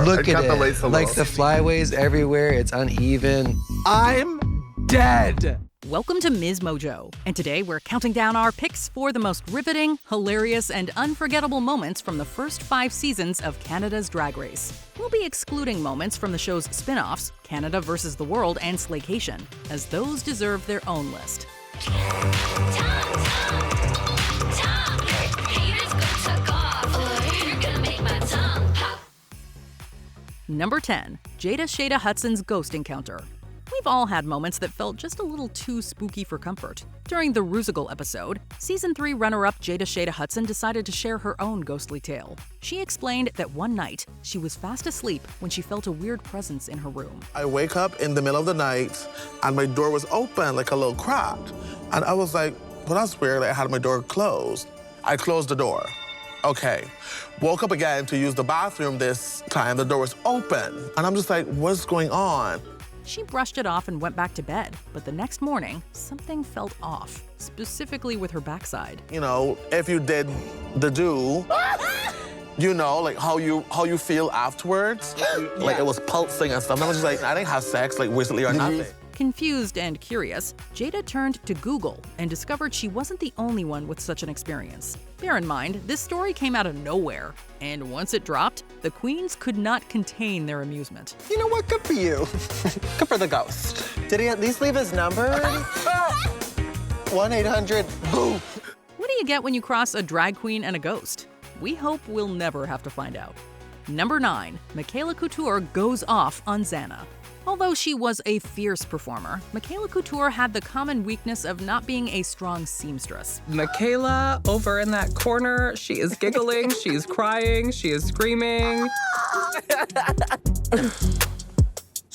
Look I at cut the it. lace a Like little. the flyaways everywhere. It's uneven. I'm dead. Welcome to MsMojo, and today we're counting down our picks for the most riveting, hilarious, and unforgettable moments from the first 5 seasons of Canada's Drag Race. We'll be excluding moments from the show's spin-offs, Canada vs. the World and Slaycation, as those deserve their own list. Number 10. Jada Shada Hudson's ghost encounter. We've all had moments that felt just a little too spooky for comfort. During the Rusical episode, Season 3 runner-up Jada Shada Hudson decided to share her own ghostly tale. She explained that one night, she was fast asleep when she felt a weird presence in her room. I wake up in the middle of the night and my door was open, like a little cracked. And I was like, well, that's weird. I had my door closed. I closed the door. Okay. Woke up again to use the bathroom this time. The door was open. And I'm just like, what's going on? She brushed it off and went back to bed, but the next morning, something felt off, specifically with her backside. You know, if you did the do, you know, like how you feel afterwards. Like it was pulsing and stuff. And I was just like, I didn't have sex like recently or nothing. Confused and curious, Jada turned to Google and discovered she wasn't the only one with such an experience. Bear in mind, this story came out of nowhere, and once it dropped, the queens could not contain their amusement. You know what? Good for you. Good for the ghost. Did he at least leave his number? 1-800-BOO. What do you get when you cross a drag queen and a ghost? We hope we'll never have to find out. Number 9. Makayla Couture goes off on Xana. Although she was a fierce performer, Makayla Couture had the common weakness of not being a strong seamstress. Makayla over in that corner, she is giggling, she is crying, she is screaming.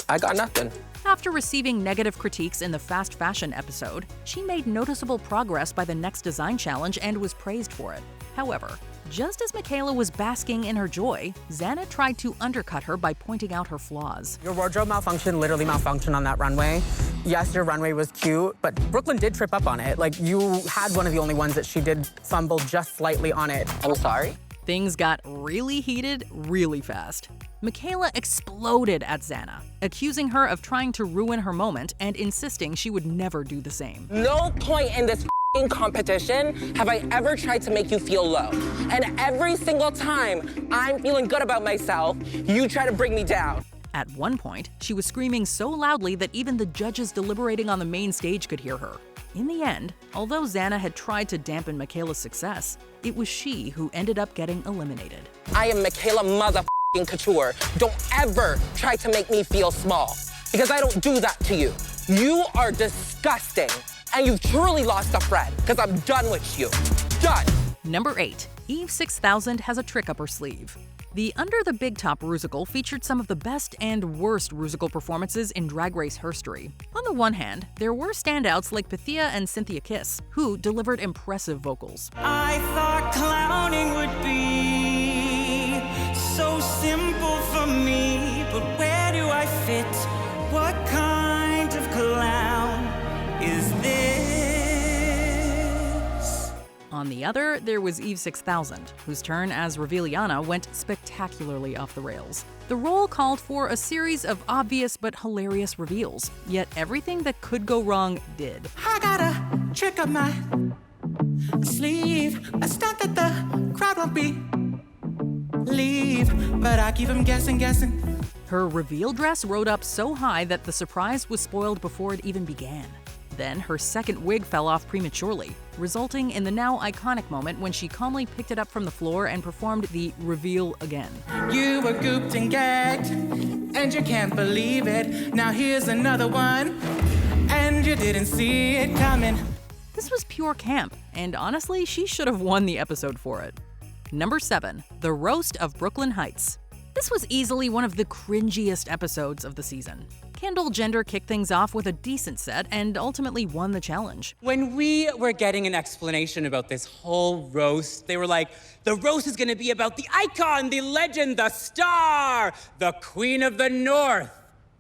I got nothing. After receiving negative critiques in the fast fashion episode, she made noticeable progress by the next design challenge and was praised for it. However, just as Makayla was basking in her joy, Xana tried to undercut her by pointing out her flaws. Your wardrobe literally malfunctioned on that runway. Yes, your runway was cute, but Brooklyn did trip up on it. Like, you had one of the only ones that she did fumble just slightly on it. I'm sorry. Things got really heated really fast. Makayla exploded at Xana, accusing her of trying to ruin her moment and insisting she would never do the same. No point in this competition have I ever tried to make you feel low. And every single time I'm feeling good about myself, you try to bring me down. At one point, she was screaming so loudly that even the judges deliberating on the main stage could hear her. In the end, although Xana had tried to dampen Makayla's success, it was she who ended up getting eliminated. I am Makayla Couture. Don't ever try to make me feel small, because I don't do that to you. You are disgusting. And you've truly lost a friend, because I'm done with you. Done. Number 8. Eve 6000 has a trick up her sleeve. The Under the Big Top Rusical featured some of the best and worst Rusical performances in Drag Race history. On the one hand, there were standouts like Pythia and Cynthia Kiss, who delivered impressive vocals. I thought clowning would be so simple for me, but where do I fit? What kind of clown is this? On the other, there was Eve 6000, whose turn as Reveliana went spectacularly off the rails. The role called for a series of obvious but hilarious reveals, yet everything that could go wrong did. I got a trick up my sleeve, a stunt that the crowd won't believe, but I keep them guessing. Her reveal dress rode up so high that the surprise was spoiled before it even began. Then her second wig fell off prematurely, resulting in the now iconic moment when she calmly picked it up from the floor and performed the reveal again. You were gooped and gagged, and you can't believe it. Now here's another one, and you didn't see it coming. This was pure camp, and honestly, she should have won the episode for it. Number 7. The Roast of Brooklyn Hytes. This was easily one of the cringiest episodes of the season. Kendall Gender kicked things off with a decent set and ultimately won the challenge. When we were getting an explanation about this whole roast, they were like, the roast is gonna be about the icon, the legend, the star, the queen of the north.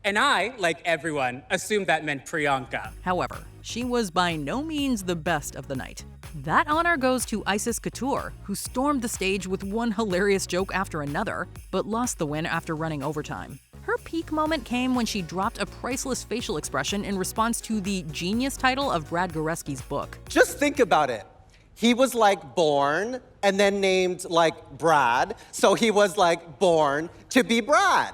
And I, like everyone, assumed that meant Priyanka. However, she was by no means the best of the night. That honor goes to Isis Couture, who stormed the stage with one hilarious joke after another, but lost the win after running overtime. Her peak moment came when she dropped a priceless facial expression in response to the genius title of Brad Goreski's book. Just think about it. He was like born and then named like Brad, so he was like born to be Brad.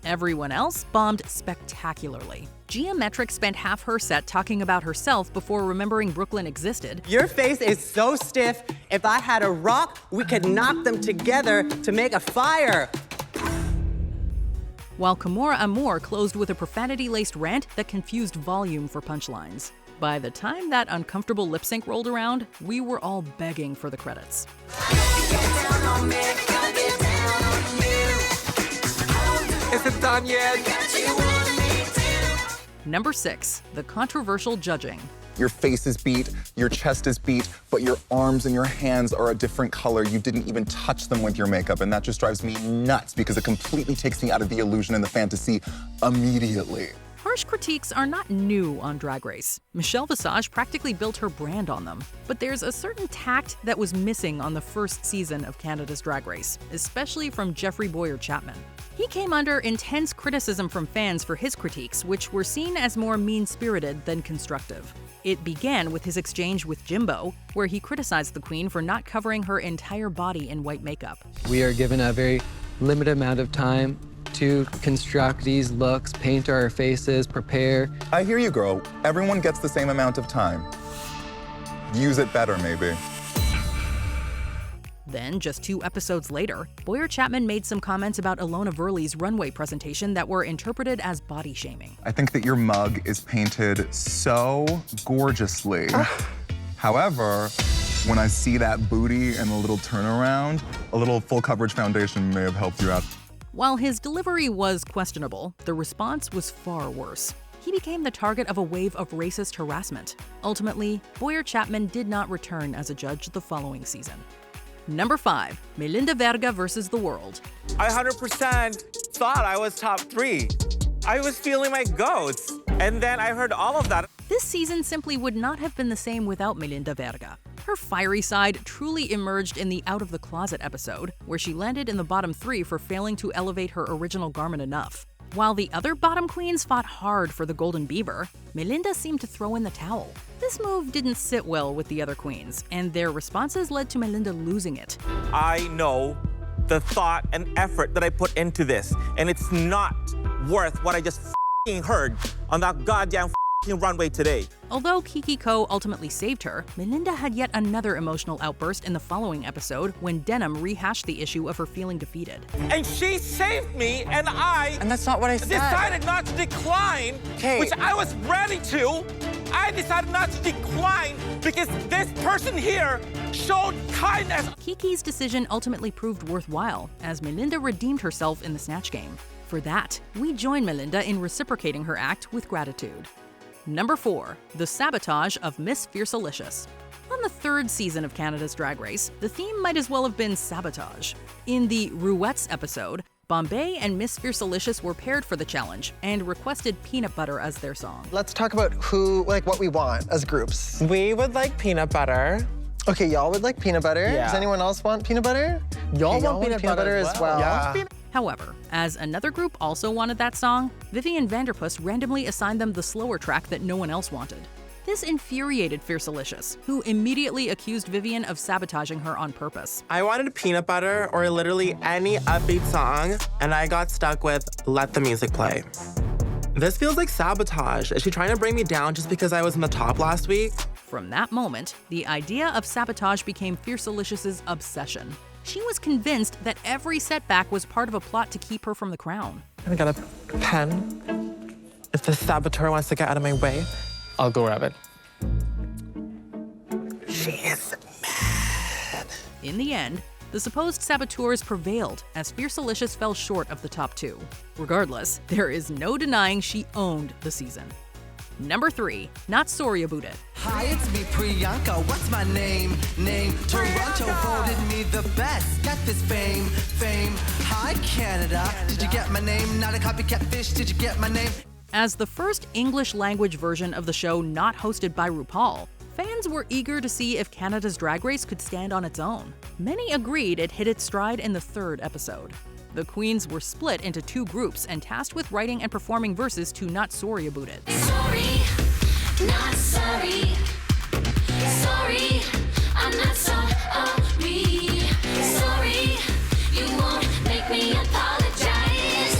Everyone else bombed spectacularly. Geometric spent half her set talking about herself before remembering Brooklyn existed. Your face is so stiff, if I had a rock, we could knock them together to make a fire. While Kimura Amour closed with a profanity-laced rant that confused volume for punchlines. By the time that uncomfortable lip sync rolled around, we were all begging for the credits. Is it done yet? Number 6, the controversial judging. Your face is beat, your chest is beat, but your arms and your hands are a different color. You didn't even touch them with your makeup, and that just drives me nuts because it completely takes me out of the illusion and the fantasy immediately. Harsh critiques are not new on Drag Race. Michelle Visage practically built her brand on them. But there's a certain tact that was missing on the first season of Canada's Drag Race, especially from Jeffrey Bowyer-Chapman. He came under intense criticism from fans for his critiques, which were seen as more mean-spirited than constructive. It began with his exchange with Jimbo, where he criticized the queen for not covering her entire body in white makeup. We are given a very limited amount of time to construct these looks, paint our faces, prepare. I hear you, girl. Everyone gets the same amount of time. Use it better, maybe. Then, just 2 episodes later, Bowyer-Chapman made some comments about Ilona Verley's runway presentation that were interpreted as body shaming. I think that your mug is painted so gorgeously. However, when I see that booty and a little turnaround, a little full coverage foundation may have helped you out. While his delivery was questionable, the response was far worse. He became the target of a wave of racist harassment. Ultimately, Bowyer-Chapman did not return as a judge the following season. Number 5, Melinda Verga versus the world. I 100% thought I was top 3. I was feeling my goats, and then I heard all of that. This season simply would not have been the same without Melinda Verga. Her fiery side truly emerged in the Out of the Closet episode, where she landed in the bottom 3 for failing to elevate her original garment enough. While the other bottom queens fought hard for the Golden Beaver, Melinda seemed to throw in the towel. This move didn't sit well with the other queens, and their responses led to Melinda losing it. I know the thought and effort that I put into this, and it's not worth what I just heard on that goddamn runway today. Although Kiki Ko ultimately saved her, Melinda had yet another emotional outburst in the following episode when Denim rehashed the issue of her feeling defeated. And she saved me, and And that's not what I said. decided not to decline, which I was ready to. I decided not to decline because this person here showed kindness. Kiki's decision ultimately proved worthwhile, as Melinda redeemed herself in the Snatch Game. For that, we join Melinda in reciprocating her act with gratitude. Number 4, the sabotage of Miss Fiercalicious. On the 3rd season of Canada's Drag Race, the theme might as well have been sabotage. In the Rouettes episode, Bombay and Miss Fiercalicious were paired for the challenge and requested Peanut Butter as their song. Let's talk about what we want as groups. We would like peanut butter. Okay, y'all would like peanut butter. Yeah. Does anyone else want peanut butter? Y'all Okay, want peanut butter as well. Yeah. However, as another group also wanted that song, Vivian Vanderpuss randomly assigned them the slower track that no one else wanted. This infuriated Fiercalicious, who immediately accused Vivian of sabotaging her on purpose. I wanted peanut butter or literally any upbeat song, and I got stuck with Let the Music Play. This feels like sabotage. Is she trying to bring me down just because I was in the top last week? From that moment, the idea of sabotage became Fiercalicious's obsession. She was convinced that every setback was part of a plot to keep her from the crown. I got a pen. If the saboteur wants to get out of my way, I'll go grab it. She is mad. In the end, the supposed saboteurs prevailed as Fiercalicious fell short of the top 2. Regardless, there is no denying she owned the season. Number 3, Not Sorry Aboot It. Hi, it's me, Priyanka. What's my name? Toronto voted me the best. Got this fame. Hi, Canada. Did you get my name? Not a copycat fish. Did you get my name? As the first English-language version of the show not hosted by RuPaul, fans were eager to see if Canada's Drag Race could stand on its own. Many agreed it hit its stride in the 3rd episode. The queens were split into 2 groups and tasked with writing and performing verses to Not Sorry Aboot It. Sorry, not sorry. Sorry, I'm not sorry. Sorry, you won't make me apologize.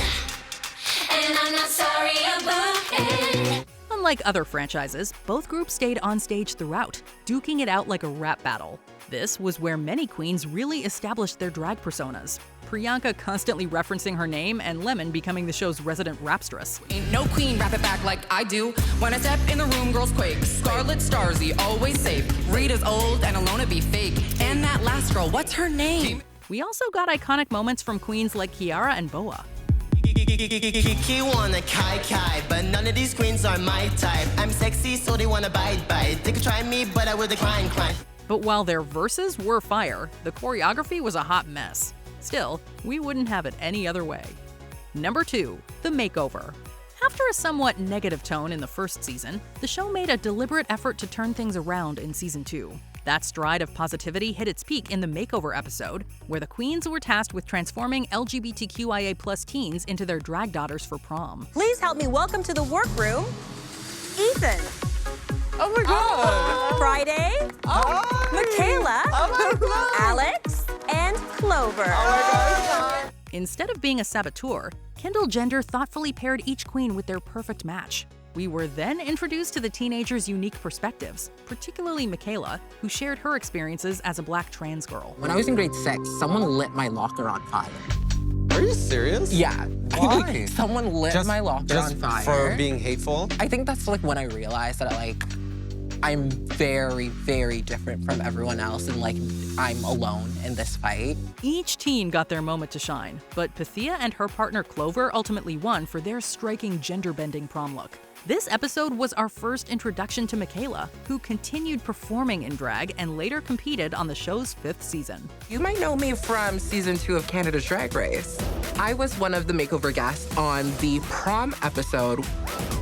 And I'm not sorry about it. Unlike other franchises, both groups stayed on stage throughout, duking it out like a rap battle. This was where many queens really established their drag personas. Priyanka constantly referencing her name and Lemon becoming the show's resident rapstress. Ain't no queen rap it back like I do. When I step in the room, girls quake. Scarlet Starsy, always safe. Rita's old and Alona be fake. And that last girl, what's her name? We also got iconic moments from queens like Kiara and Boa. Kiki wanna kai, but none of these queens are my type. I'm sexy, so they wanna bite. They could try me, but I will decline. But while their verses were fire, the choreography was a hot mess. Still, we wouldn't have it any other way. Number 2, The Makeover. After a somewhat negative tone in the first season, the show made a deliberate effort to turn things around in season 2. That stride of positivity hit its peak in the Makeover episode, where the queens were tasked with transforming LGBTQIA+ teens into their drag daughters for prom. Please help me welcome to the workroom, Ethan. Oh my God! Friday, Makayla, Alex, and Clover. Instead of being a saboteur, Kendall Gender thoughtfully paired each queen with their perfect match. We were then introduced to the teenagers' unique perspectives, particularly Makayla, who shared her experiences as a Black trans girl. When I was in grade 6, someone lit my locker on fire. Are you serious? Yeah. Why? Someone lit my locker on fire. For being hateful? I think that's like when I realized that I'm very, very different from everyone else and I'm alone in this fight. Each teen got their moment to shine, but Pythia and her partner Clover ultimately won for their striking gender-bending prom look. This episode was our first introduction to Makayla, who continued performing in drag and later competed on the show's 5th season. You might know me from season 2 of Canada's Drag Race. I was one of the Makeover guests on the prom episode.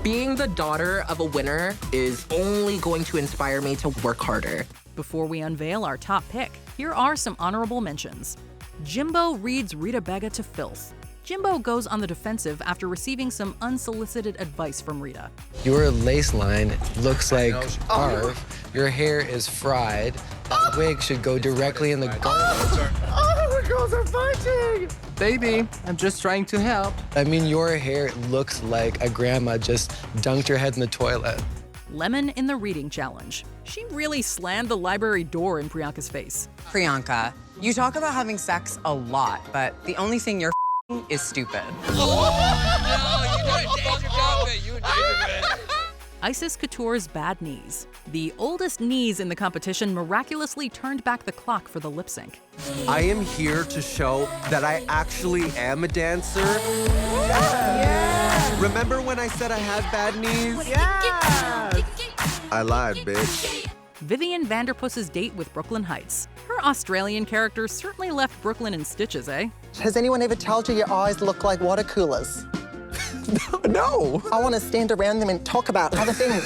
Being the daughter of a winner is only going to inspire me to work harder. Before we unveil our top pick, here are some honorable mentions. Jimbo reads Rita Baga to filth. Jimbo goes on the defensive after receiving some unsolicited advice from Rita. Your lace line looks like barf. Your hair is fried. That wig should go directly in the garbage. Oh, the girls are fighting! Baby, I'm just trying to help. I mean, your hair looks like a grandma just dunked her head in the toilet. Lemon in the reading challenge. She really slammed the library door in Priyanka's face. Priyanka, you talk about having sex a lot, but the only thing you're is stupid. Isis Couture's bad knees. The oldest knees in the competition miraculously turned back the clock for the lip sync. I am here to show that I actually am a dancer. Remember when I said I had bad knees? I lied, bitch. Vivian Vanderpuss's date with Brooklyn Hytes. Her Australian character certainly left Brooklyn in stitches, eh? Has anyone ever told you your eyes look like water coolers? No. I want to stand around them and talk about other things.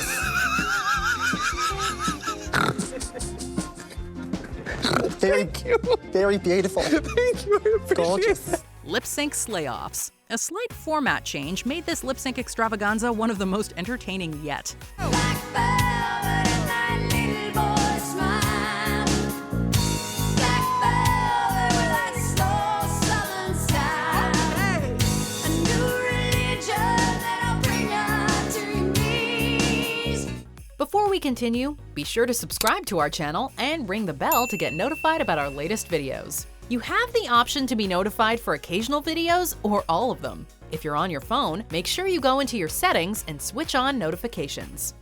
Very beautiful. Thank you. Gorgeous. Lip sync slay-offs. A slight format change made this lip sync extravaganza one of the most entertaining yet. Before we continue, be sure to subscribe to our channel and ring the bell to get notified about our latest videos. You have the option to be notified for occasional videos or all of them. If you're on your phone, make sure you go into your settings and switch on notifications.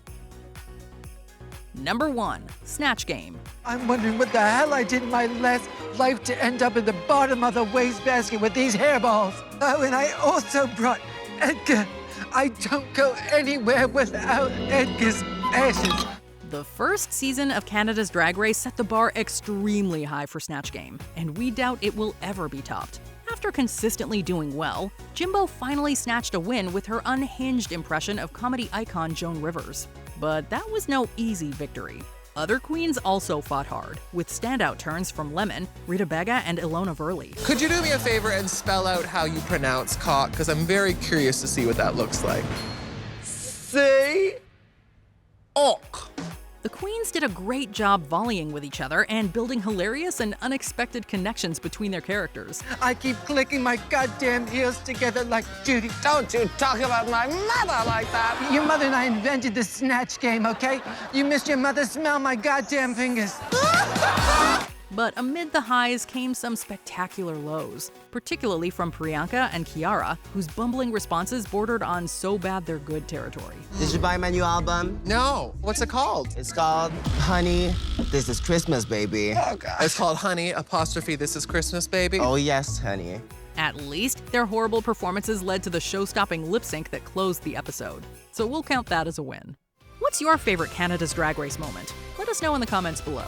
Number 1, Snatch Game. I'm wondering what the hell I did in my last life to end up in the bottom of the wastebasket with these hairballs. Oh, and I also brought Edgar. I don't go anywhere without Edgar's ashes. The first season of Canada's Drag Race set the bar extremely high for Snatch Game, and we doubt it will ever be topped. After consistently doing well, Jimbo finally snatched a win with her unhinged impression of comedy icon Joan Rivers. But that was no easy victory. Other queens also fought hard, with standout turns from Lemon, Rita Bega, and Ilona Verley. Could you do me a favor and spell out how you pronounce cock? Because I'm very curious to see what that looks like. See? Ok. The queens did a great job volleying with each other and building hilarious and unexpected connections between their characters. I keep clicking my goddamn heels together like Judy. Don't you talk about my mother like that. Your mother and I invented the Snatch Game, okay? You missed your mother, smell my goddamn fingers. But amid the highs came some spectacular lows, particularly from Priyanka and Kiara, whose bumbling responses bordered on so bad they're good territory. Did you buy my new album? No. What's it called? It's called Honey, This Is Christmas, Baby. Oh, God. It's called Honey, apostrophe, This Is Christmas, Baby? Oh, yes, honey. At least, their horrible performances led to the show-stopping lip sync that closed the episode. So we'll count that as a win. What's your favorite Canada's Drag Race moment? Let us know in the comments below.